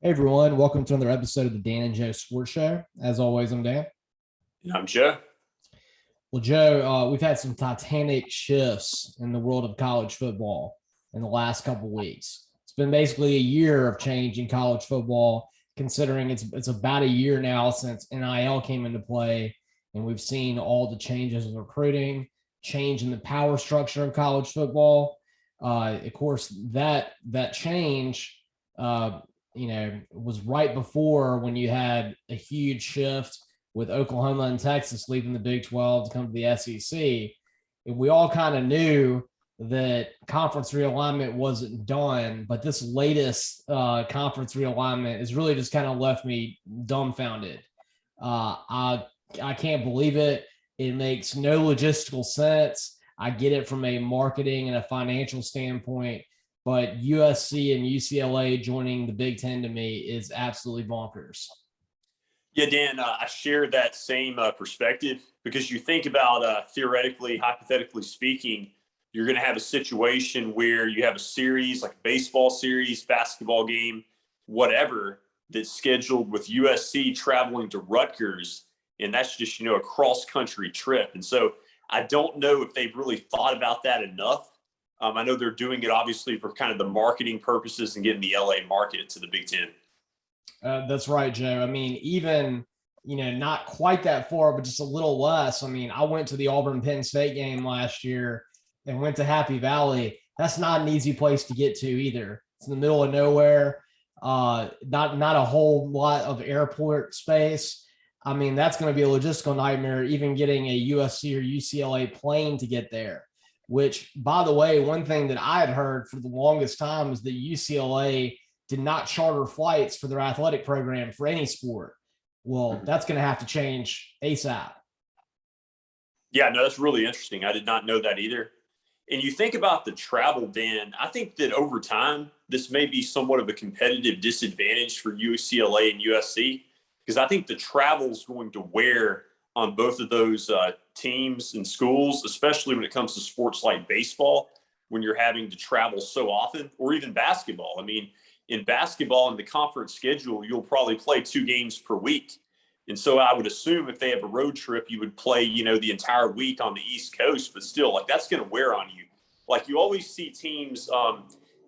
Hey everyone, welcome to another episode of the Dan and Joe Sports Show. As always, I'm Dan. And I'm Joe. Well, Joe, we've had some titanic shifts in the world of college football in the last couple of weeks. It's been basically a year of change in college football, considering it's about a year now since NIL came into play, and we've seen all the changes in recruiting, change in the power structure of college football. Of course, that change. Was right before when you had a huge shift with Oklahoma and Texas leaving the Big 12 to come to the SEC. And we all kind of knew that conference realignment wasn't done, but this latest conference realignment has really just kind of left me dumbfounded. I can't believe it. It makes no logistical sense. I get it from a marketing and a financial standpoint, but USC and UCLA joining the Big Ten to me is absolutely bonkers. Yeah, Dan, I share that same perspective because you think about theoretically, hypothetically speaking, you're going to have a situation where you have a series like a baseball series, basketball game, whatever, that's scheduled with USC traveling to Rutgers. And that's just, a cross-country trip. And so I don't know if they've really thought about that enough. I know they're doing it obviously for kind of the marketing purposes and getting the LA market to the Big Ten. That's right, Joe. I mean, even, not quite that far, but just a little less. I mean, I went to the Auburn Penn State game last year and went to Happy Valley. That's not an easy place to get to either. It's in the middle of nowhere. Not a whole lot of airport space. I mean, that's going to be a logistical nightmare, even getting a USC or UCLA plane to get there. Which, by the way, one thing that I had heard for the longest time is that UCLA did not charter flights for their athletic program for any sport. Well, that's going to have to change ASAP. Yeah, no, that's really interesting. I did not know that either. And you think about the travel, Dan, I think that over time, this may be somewhat of a competitive disadvantage for UCLA and USC because I think the travel is going to wear on both of those teams and schools, especially when it comes to sports like baseball, when you're having to travel so often, or even basketball. I mean, in basketball, in the conference schedule, you'll probably play 2 games per week. And so I would assume if they have a road trip, you would play, the entire week on the East Coast, but still, like, that's going to wear on you. Like, you always see teams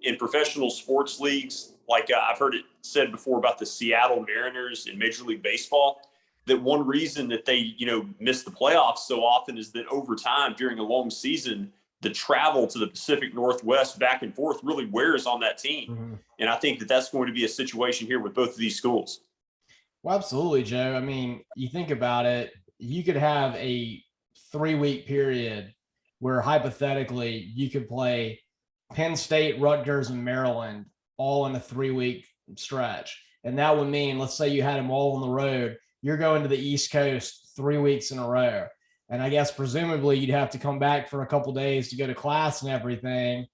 in professional sports leagues, like I've heard it said before about the Seattle Mariners in Major League Baseball, that one reason that they, miss the playoffs so often is that over time during a long season, the travel to the Pacific Northwest back and forth really wears on that team. Mm-hmm. And I think that that's going to be a situation here with both of these schools. Well, absolutely, Joe. I mean, you think about it, you could have a 3-week period where hypothetically you could play Penn State, Rutgers, and Maryland all in a 3-week stretch. And that would mean, let's say you had them all on the road, you're going to the East Coast 3 weeks in a row. And I guess presumably you'd have to come back for a couple of days to go to class and everything.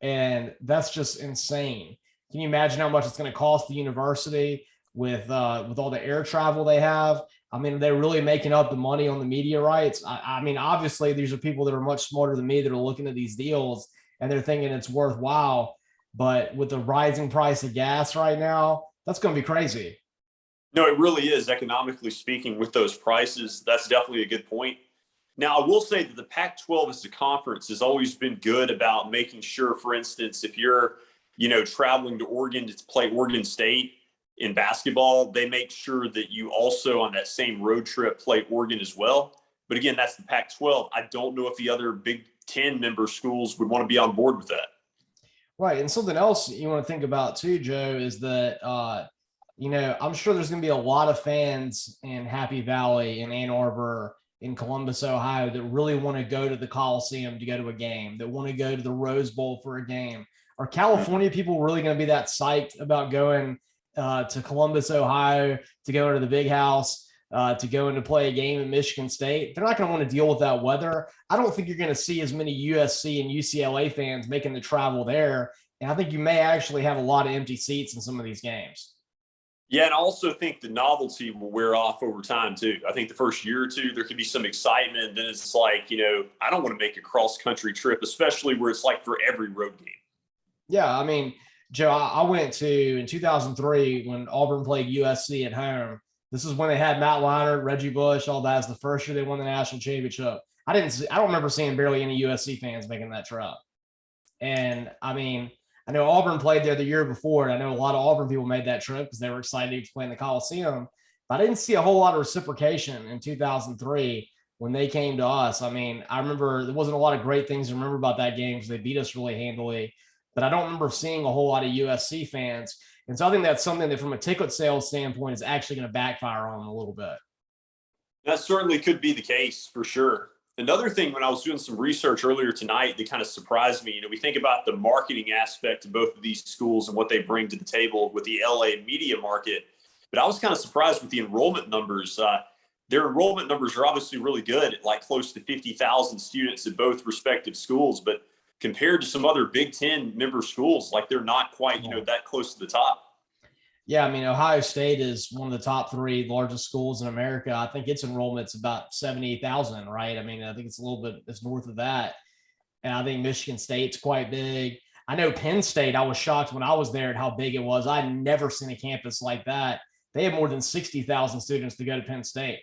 And that's just insane. Can you imagine how much it's going to cost the university with all the air travel they have? I mean, they're really making up the money on the media rights. I mean, obviously these are people that are much smarter than me that are looking at these deals and they're thinking it's worthwhile. But with the rising price of gas right now, that's going to be crazy. No, it really is, economically speaking, with those prices. That's definitely a good point. Now, I will say that the Pac-12 as a conference has always been good about making sure, for instance, if you're, traveling to Oregon to play Oregon State in basketball, they make sure that you also on that same road trip play Oregon as well. But again, that's the Pac-12. I don't know if the other Big Ten member schools would want to be on board with that. Right. And something else you want to think about too, Joe, is that, I'm sure there's going to be a lot of fans in Happy Valley, in Ann Arbor, in Columbus, Ohio, that really want to go to the Coliseum to go to a game, that want to go to the Rose Bowl for a game. Are California people really going to be that psyched about going to Columbus, Ohio, to go into the Big House, to go in to play a game in Michigan State? They're not going to want to deal with that weather. I don't think you're going to see as many USC and UCLA fans making the travel there. And I think you may actually have a lot of empty seats in some of these games. Yeah, and I also think the novelty will wear off over time, too. I think the first year or two, there could be some excitement. And then it's like, I don't want to make a cross-country trip, especially where it's like for every road game. Yeah, I mean, Joe, I went to in 2003 when Auburn played USC at home. This is when they had Matt Leinart, Reggie Bush, all that. It was the first year they won the national championship. I don't remember seeing barely any USC fans making that trip. And I mean, I know Auburn played there the year before, and I know a lot of Auburn people made that trip because they were excited to play in the Coliseum. But I didn't see a whole lot of reciprocation in 2003 when they came to us. I mean, I remember there wasn't a lot of great things to remember about that game because they beat us really handily. But I don't remember seeing a whole lot of USC fans. And so I think that's something that, from a ticket sales standpoint, is actually going to backfire on them a little bit. That certainly could be the case for sure. Another thing, when I was doing some research earlier tonight that kind of surprised me, we think about the marketing aspect of both of these schools and what they bring to the table with the LA media market. But I was kind of surprised with the enrollment numbers. Their enrollment numbers are obviously really good at like close to 50,000 students at both respective schools. But compared to some other Big Ten member schools, like they're not quite, that close to the top. Yeah, I mean, Ohio State is one of the top 3 largest schools in America. I think its enrollment's about 70,000, right? I mean, I think it's a little bit, it's north of that. And I think Michigan State's quite big. I know Penn State, I was shocked when I was there at how big it was. I'd never seen a campus like that. They have more than 60,000 students to go to Penn State.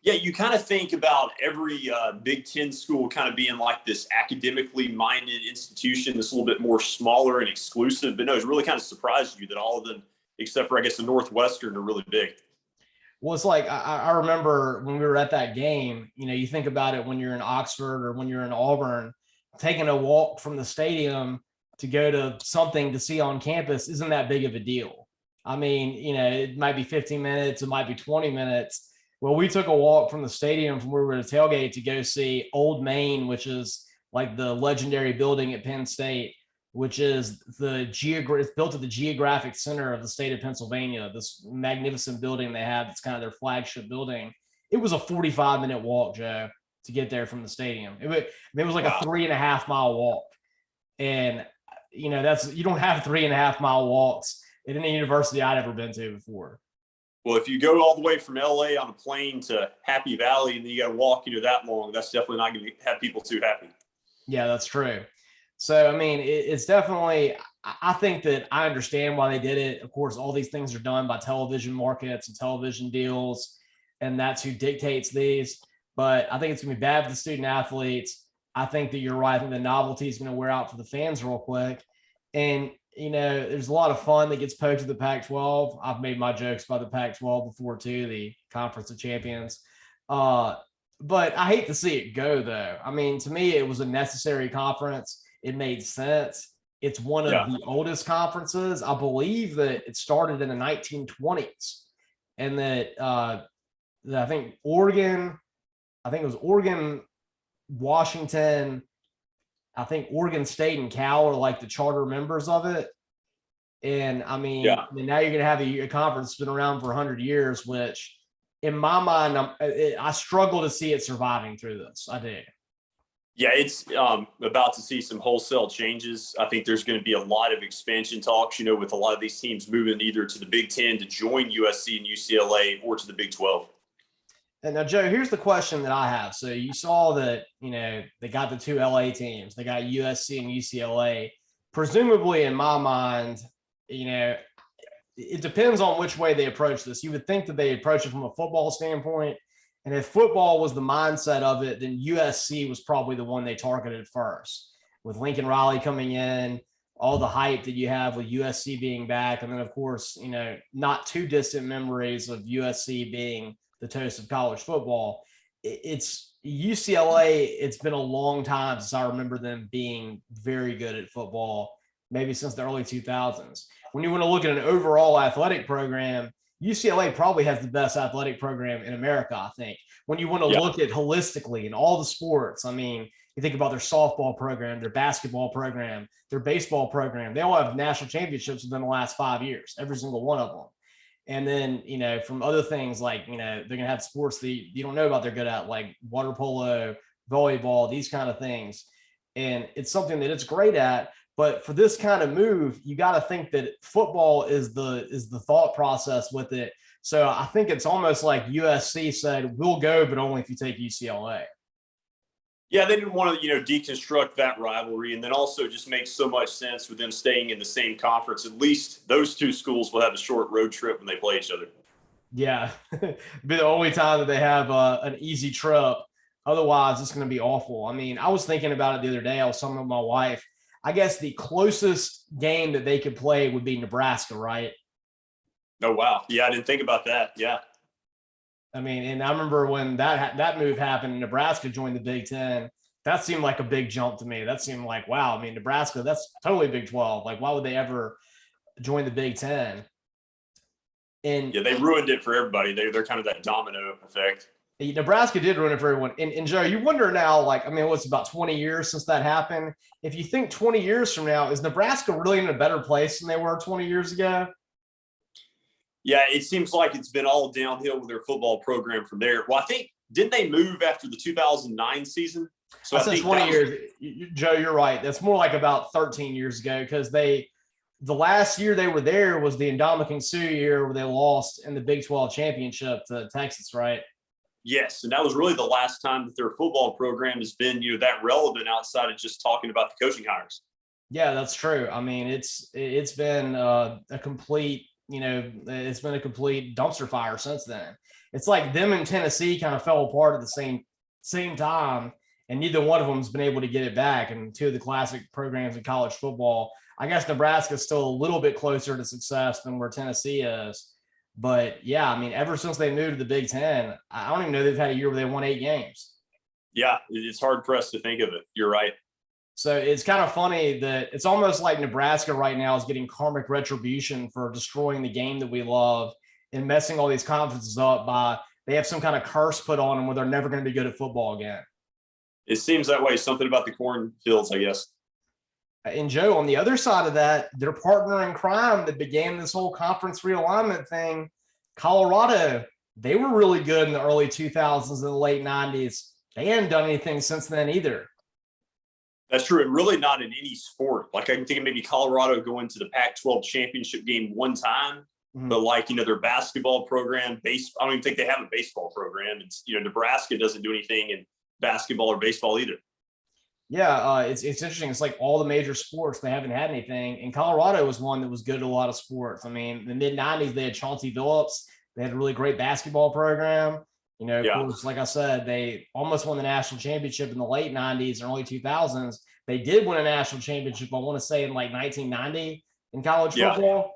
Yeah, you kind of think about every Big Ten school kind of being like this academically minded institution that's a little bit more smaller and exclusive. But no, it's really kind of surprised you that all of them, except for, I guess, the Northwestern, are really big. Well, it's like I remember when we were at that game, you think about it when you're in Oxford or when you're in Auburn, taking a walk from the stadium to go to something to see on campus isn't that big of a deal. I mean, it might be 15 minutes, it might be 20 minutes. Well, we took a walk from the stadium from where we were at tailgate to go see Old Main, which is like the legendary building at Penn State, which is it's built at the geographic center of the state of Pennsylvania, this magnificent building they have. It's kind of their flagship building. It was a 45-minute walk, Joe, to get there from the stadium. It was like a 3.5 mile walk. And, you don't have 3.5 mile walks at any university I'd ever been to before. Well, if you go all the way from LA on a plane to Happy Valley and then you got to walk, that long, that's definitely not going to have people too happy. Yeah, that's true. So, I mean, it's definitely, I think that I understand why they did it. Of course, all these things are done by television markets and television deals, and that's who dictates these. But I think it's going to be bad for the student athletes. I think that you're right. I think the novelty is going to wear out for the fans real quick. And, there's a lot of fun that gets poked at the Pac-12. I've made my jokes about the Pac-12 before too, the Conference of Champions. But I hate to see it go, though. I mean, to me, it was a necessary conference. It made sense. It's one of the oldest conferences. I believe that it started in the 1920s, and that I think Oregon, it was Oregon, Washington, I think Oregon State and Cal are like the charter members of it. And I mean, now you're going to have a conference that's been around for 100 years, which in my mind, I struggle to see it surviving through this. I do. Yeah, it's about to see some wholesale changes. I think there's going to be a lot of expansion talks, with a lot of these teams moving either to the Big Ten to join USC and UCLA or to the Big 12. And now, Joe, here's the question that I have. So you saw that, they got the 2 LA teams. They got USC and UCLA. Presumably, in my mind, it depends on which way they approach this. You would think that they approach it from a football standpoint. And if football was the mindset of it, then USC was probably the one they targeted first. With Lincoln Riley coming in, all the hype that you have with USC being back. And then, of course, not too distant memories of USC being the toast of college football. It's UCLA. It's been a long time since I remember them being very good at football, maybe since the early 2000s. When you want to look at an overall athletic program, UCLA probably has the best athletic program in America, I think. When you want to look at holistically in all the sports, I mean, you think about their softball program, their basketball program, their baseball program. They all have national championships within the last 5 years, every single one of them. And then, from other things like, they're going to have sports that you don't know about they're good at, like water polo, volleyball, these kind of things. And it's something that it's great at. But for this kind of move, you got to think that football is the thought process with it. So I think it's almost like USC said, we'll go, but only if you take UCLA. Yeah, they didn't want to, deconstruct that rivalry, and then also just makes so much sense with them staying in the same conference. At least those two schools will have a short road trip when they play each other. Yeah, be the only time that they have an easy trip. Otherwise, it's going to be awful. I mean, I was thinking about it the other day. I was talking with my wife. I guess the closest game that they could play would be Nebraska, right? Oh wow, yeah, I didn't think about that. Yeah, I mean, and I remember when that move happened, and Nebraska joined the Big Ten. That seemed like a big jump to me. That seemed like, wow. I mean, Nebraska, that's totally Big 12. Like, why would they ever join the Big Ten? And yeah, they ruined it for everybody. They're kind of that domino effect. Nebraska did ruin it for everyone. And Joe, you wonder now, like, I mean, what's about 20 years since that happened? If you think 20 years from now, is Nebraska really in a better place than they were 20 years ago? Yeah, it seems like it's been all downhill with their football program from there. Well, I think didn't they move after the 2009 season? So I said 20 years. Joe, you're right. That's more like about 13 years ago because the last year they were there was the Ndamukong Suh year where they lost in the Big 12 championship to Texas, right? Yes, and that was really the last time that their football program has been, that relevant outside of just talking about the coaching hires. Yeah, that's true. I mean, it's been a complete, it's been a complete dumpster fire since then. It's like them and Tennessee kind of fell apart at the same time, and neither one of them has been able to get it back. And two of the classic programs in college football. I guess Nebraska is still a little bit closer to success than where Tennessee is. But yeah, I mean, ever since they moved to the Big Ten, I don't even know they've had a year where they won 8 games. Yeah, it's hard pressed to think of it. You're right. So it's kind of funny that it's almost like Nebraska right now is getting karmic retribution for destroying the game that we love and messing all these conferences up by they have some kind of curse put on them where they're never going to be good at football again. It seems that way. Something about the cornfields, I guess. And Joe, on the other side of that, their partner in crime that began this whole conference realignment thing, Colorado, they were really good in the early 2000s and the late 90s. They hadn't done anything since then either. That's true. And really not in any sport. Like I can think of maybe Colorado going to the Pac-12 championship game one time, but like, their basketball program, I don't even think they have a baseball program. It's, Nebraska doesn't do anything in basketball or baseball either. Yeah, it's interesting. It's like all the major sports, they haven't had anything. And Colorado was one that was good at a lot of sports. I mean, in the mid-90s, they had Chauncey Billups. They had a really great basketball program. Of course, like I said, they almost won the national championship in the late 90s and early 2000s. They did win a national championship, I want to say, in like 1990 in college football.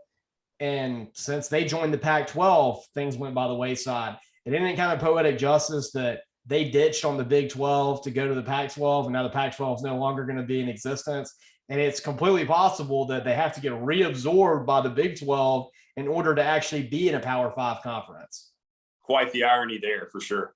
And since they joined the Pac-12, things went by the wayside. It ended kind of poetic justice that they ditched on the Big 12 to go to the Pac-12, and now the Pac-12 is no longer going to be in existence. And it's completely possible that they have to get reabsorbed by the Big 12 in order to actually be in a Power 5 conference. Quite the irony there, for sure.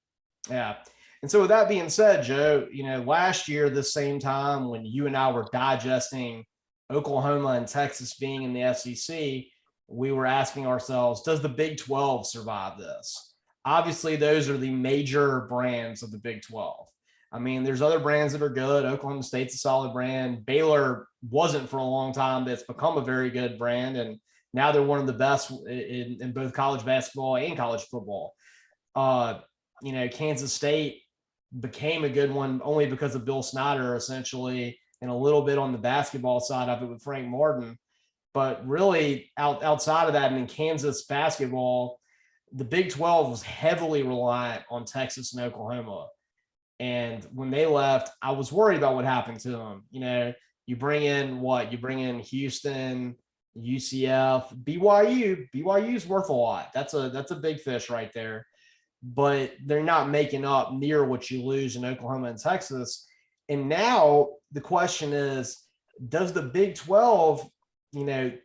Yeah. And so with that being said, Joe, last year, this same time when you and I were digesting Oklahoma and Texas being in the SEC, we were asking ourselves, does the Big 12 survive this? Obviously, those are the major brands of the Big 12. I mean, there's other brands that are good. Oklahoma State's a solid brand. Baylor wasn't for a long time, but it's become a very good brand. And now they're one of the best in both college basketball and college football. Kansas State became a good one only because of Bill Snyder, essentially, and a little bit on the basketball side of it with Frank Martin. But really, outside of that, and in Kansas basketball, the Big 12 was heavily reliant on Texas and Oklahoma. And when they left, I was worried about what happened to them. You bring in what? You bring in Houston, UCF, BYU. BYU's worth a lot. That's a big fish right there. But they're not making up near what you lose in Oklahoma and Texas. And now the question is, does the Big 12,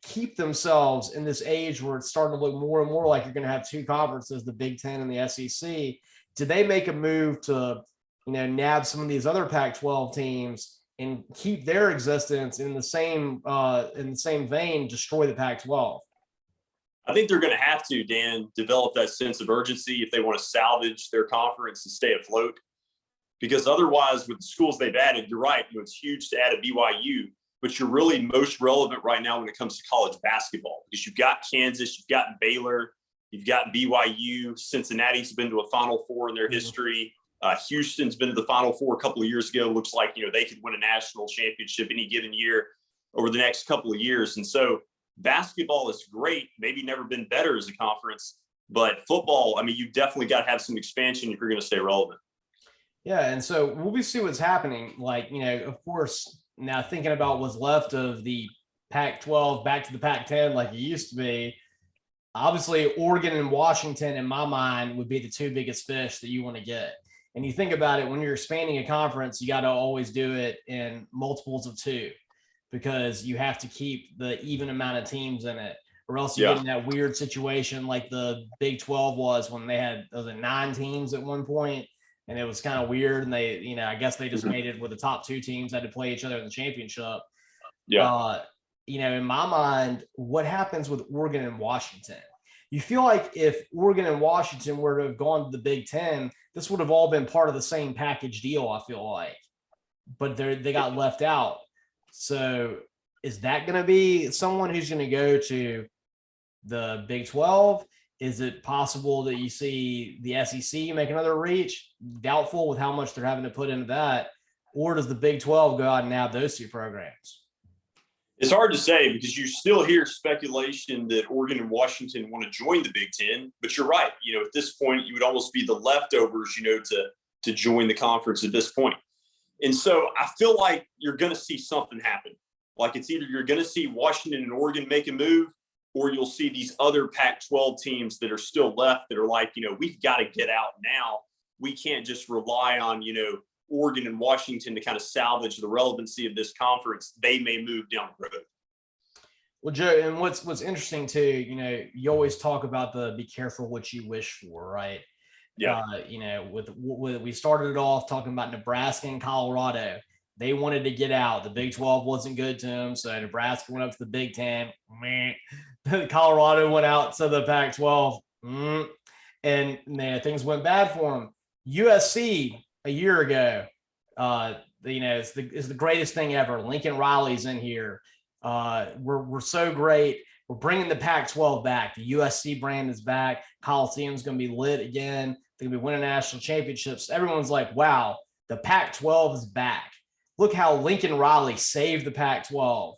keep themselves in this age where it's starting to look more and more like you're going to have two conferences, the Big 10 and the SEC? Did they make a move to, nab some of these other Pac-12 teams and keep their existence in the same vein, destroy the Pac-12? I think they're going to have to, Dan, develop that sense of urgency if they want to salvage their conference and stay afloat. Because otherwise, with the schools they've added, you're right, it's huge to add a BYU, but you're really most relevant right now when it comes to college basketball because you've got Kansas, you've got Baylor, you've got BYU, Cincinnati's been to a Final Four in their history. Houston's been to the Final Four a couple of years ago. Looks like, they could win a national championship any given year over the next couple of years. And so basketball is great, maybe never been better as a conference, but football, I mean, you definitely got to have some expansion if you're going to stay relevant. Yeah, and so we'll see what's happening. Like, of course, now thinking about what's left of the Pac-12 back to the Pac-10 like it used to be, obviously Oregon and Washington, in my mind, would be the two biggest fish that you want to get. And you think about it, when you're expanding a conference, you got to always do it in multiples of two, because you have to keep the even amount of teams in it, or else you get in that weird situation like the Big 12 was when they had 9 teams at one point, and it was kind of weird. And they, I guess they just made it where the top 2 teams had to play each other in the championship. Yeah. In my mind, what happens with Oregon and Washington? You feel like if Oregon and Washington were to have gone to the Big 10, this would have all been part of the same package deal, I feel like. But they got left out. So is that going to be someone who's going to go to the Big 12? Is it possible that you see the SEC make another reach? Doubtful with how much they're having to put into that. Or does the Big 12 go out and nab those 2 programs? It's hard to say, because you still hear speculation that Oregon and Washington want to join the Big 10. But you're right. At this point, you would almost be the leftovers, to join the conference at this point. And so I feel like you're going to see something happen. Like, it's either you're going to see Washington and Oregon make a move, or you'll see these other Pac-12 teams that are still left that are like, we've got to get out now. We can't just rely on, Oregon and Washington to kind of salvage the relevancy of this conference. They may move down the road. Well, Joe, and what's interesting too, you always talk about the be careful what you wish for, right? Yeah. With we started it off talking about Nebraska and Colorado. They wanted to get out. The Big 12 wasn't good to them, so Nebraska went up to the Big 10. Colorado went out to the Pac-12, and things went bad for them. USC a year ago, is the greatest thing ever. Lincoln Riley's in here. We're so great. We're bringing the Pac-12 back. The USC brand is back. Coliseum's going to be lit again. They're going to be winning national championships. Everyone's like, wow, the Pac-12 is back. Look how Lincoln Riley saved the Pac-12.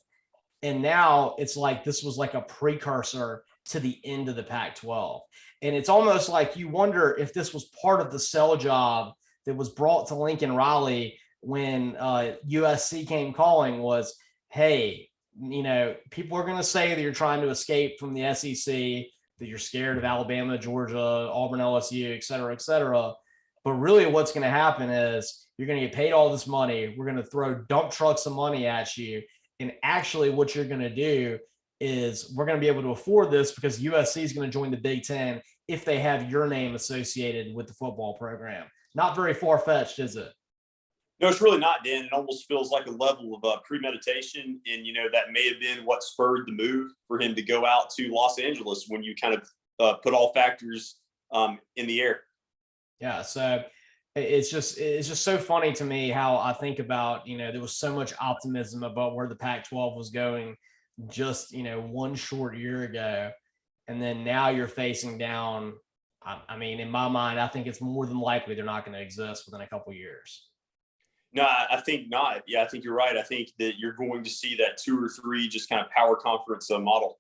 And now it's like this was like a precursor to the end of the Pac-12. And it's almost like you wonder if this was part of the sell job that was brought to Lincoln Riley when USC came calling was, hey, people are going to say that you're trying to escape from the SEC, that you're scared of Alabama, Georgia, Auburn, LSU, et cetera, et cetera. But really what's going to happen is you're going to get paid all this money. We're going to throw dump trucks of money at you. And actually what you're going to do is we're going to be able to afford this because USC is going to join the Big 10 if they have your name associated with the football program. Not very far-fetched, is it? No, it's really not, Dan. It almost feels like a level of premeditation. And, that may have been what spurred the move for him to go out to Los Angeles when you kind of put all factors in the air. Yeah, so it's just so funny to me how I think about, there was so much optimism about where the Pac-12 was going just, one short year ago. And then now you're facing down. I mean, in my mind, I think it's more than likely they're not going to exist within a couple of years. No, I think not. Yeah, I think you're right. I think that you're going to see that 2 or 3 just kind of power conference model.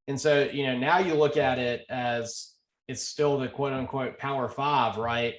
And so, now you look at it as it's still the quote unquote Power 5, right?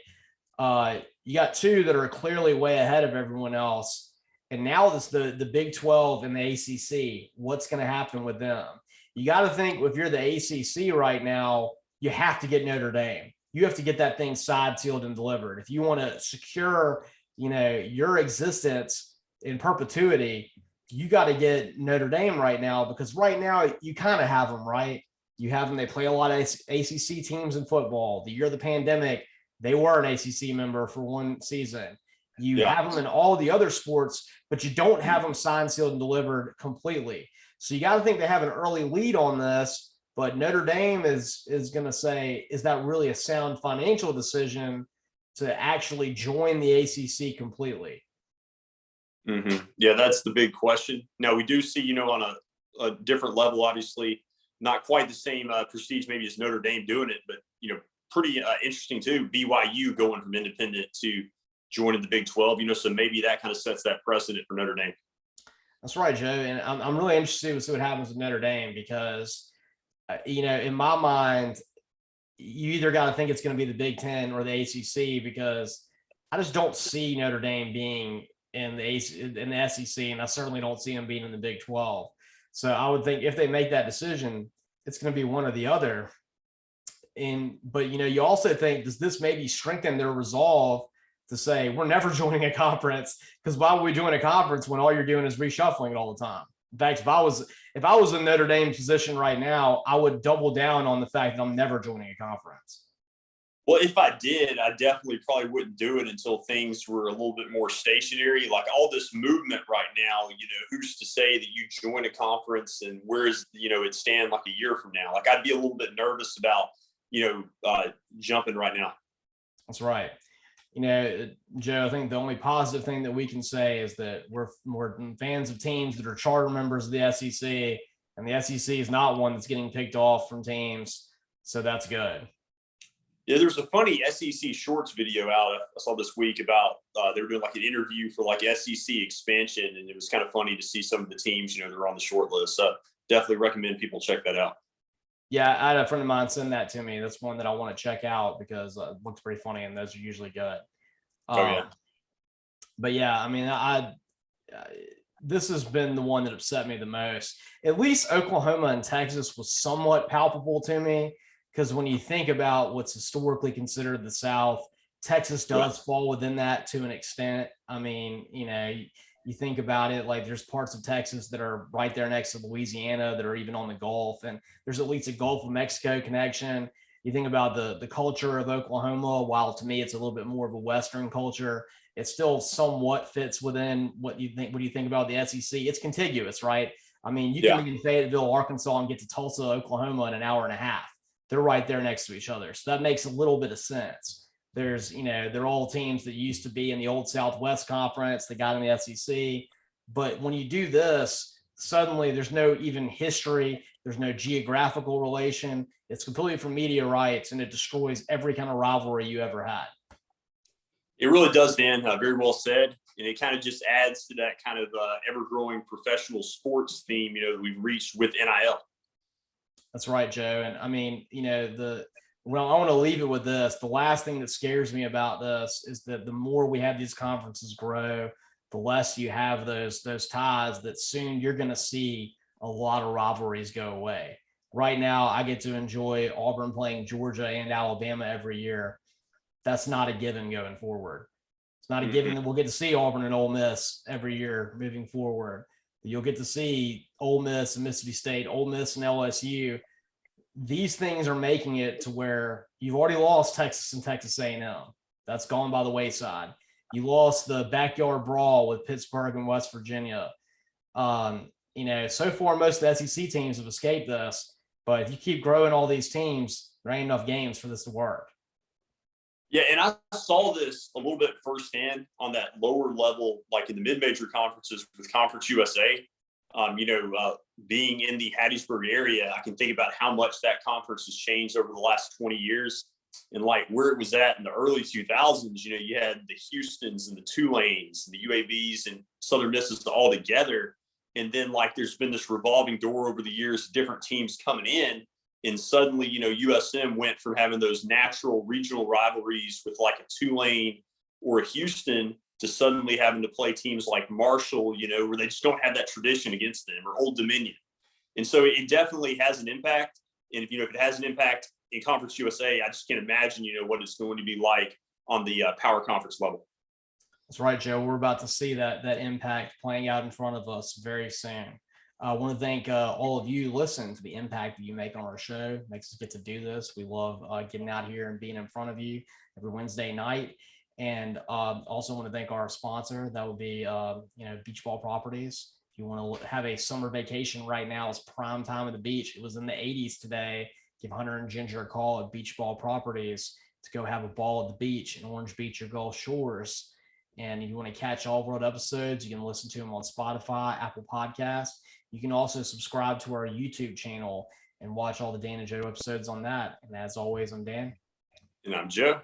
You got 2 that are clearly way ahead of everyone else. And now it's the Big 12 and the ACC. What's going to happen with them? You got to think if you're the ACC right now, you have to get Notre Dame. You have to get that thing side sealed and delivered. If you want to secure, your existence in perpetuity, you got to get Notre Dame right now, because right now you kind of have them, right? You have them. They play a lot of ACC teams in football. The year of the pandemic, they were an ACC member for one season. You have them in all the other sports, but you don't have them signed, sealed, and delivered completely. So you got to think they have an early lead on this, but Notre Dame is going to say, is that really a sound financial decision to actually join the ACC completely? Mm-hmm. Yeah, that's the big question. Now, we do see, on a different level, obviously, not quite the same prestige maybe as Notre Dame doing it, but, pretty interesting too. BYU going from independent to joining the Big 12, so maybe that kind of sets that precedent for Notre Dame. That's right, Joe. And I'm really interested to see what happens with Notre Dame because, in my mind, you either got to think it's going to be the Big Ten or the ACC because I just don't see Notre Dame being in the SEC, and I certainly don't see them being in the Big 12. So I would think if they make that decision, it's going to be one or the other. But you also think, does this maybe strengthen their resolve to say we're never joining a conference? Because why would we join a conference when all you're doing is reshuffling it all the time? In fact, if I was in Notre Dame's position right now, I would double down on the fact that I'm never joining a conference. Well, if I did, I definitely probably wouldn't do it until things were a little bit more stationary. Like all this movement right now, who's to say that you join a conference and where's, it stand like a year from now? Like I'd be a little bit nervous about, jumping right now. That's right. Joe, I think the only positive thing that we can say is that we're fans of teams that are charter members of the SEC, and the SEC is not one that's getting picked off from teams. So that's good. Yeah, there's a funny SEC Shorts video out I saw this week about they were doing like an interview for like SEC expansion, and it was kind of funny to see some of the teams, that are on the short list. So definitely recommend people check that out. Yeah, I had a friend of mine send that to me. That's one that I want to check out because it looks pretty funny, and those are usually good. Yeah. But yeah, I mean, this has been the one that upset me the most. At least Oklahoma and Texas was somewhat palpable to me because when you think about what's historically considered the South, Texas does fall within that to an extent. I mean, you think about it, like there's parts of Texas that are right there next to Louisiana that are even on the Gulf, and there's at least a Gulf of Mexico connection. You think about the culture of Oklahoma, while to me it's a little bit more of a Western culture, it still somewhat fits within what you think. What do you think about the SEC? It's contiguous, right? I mean, you can be in Fayetteville, Arkansas, and get to Tulsa, Oklahoma in an hour and a half. They're right there next to each other. So that makes a little bit of sense. There's, they're all teams that used to be in the old Southwest Conference. They got in the SEC. But when you do this, suddenly there's no even history. There's no geographical relation. It's completely for media rights, and it destroys every kind of rivalry you ever had. It really does, Dan. Very well said. And it kind of just adds to that kind of ever-growing professional sports theme, that we've reached with NIL. That's right, Joe. And I mean, well, I want to leave it with this. The last thing that scares me about this is that the more we have these conferences grow, the less you have those ties, that soon you're going to see a lot of rivalries go away. Right now, I get to enjoy Auburn playing Georgia and Alabama every year. That's not a given going forward. It's not a given that we'll get to see Auburn and Ole Miss every year moving forward. You'll get to see Ole Miss and Mississippi State, Ole Miss and LSU. These things are making it to where you've already lost Texas and Texas A&M. That's gone by the wayside. You lost the backyard brawl with Pittsburgh and West Virginia. So far, most of the SEC teams have escaped this. But if you keep growing all these teams, there ain't enough games for this to work. Yeah, and I saw this a little bit firsthand on that lower level, like in the mid-major conferences with Conference USA. Being in the Hattiesburg area, I can think about how much that conference has changed over the last 20 years. And like where it was at in the early 2000s, you had the Houstons and the Tulanes, and the UABs and Southern Misses all together. And then like there's been this revolving door over the years, different teams coming in. And suddenly, USM went from having those natural regional rivalries with like a Tulane or a Houston to suddenly having to play teams like Marshall, where they just don't have that tradition against them, or Old Dominion. And so it definitely has an impact. And if it has an impact in Conference USA, I just can't imagine, what it's going to be like on the power conference level. That's right, Joe. We're about to see that impact playing out in front of us very soon. I want to thank all of you listening to the impact that you make on our show. It makes us get to do this. We love getting out here and being in front of you every Wednesday night. And also want to thank our sponsor. That would be, Beach Ball Properties. If you want to have a summer vacation right now, it's prime time at the beach. It was in the 80s today. Give Hunter and Ginger a call at Beach Ball Properties to go have a ball at the beach in Orange Beach or Gulf Shores. And if you want to catch all of our episodes, you can listen to them on Spotify, Apple Podcasts. You can also subscribe to our YouTube channel and watch all the Dan and Joe episodes on that. And as always, I'm Dan. And I'm Joe.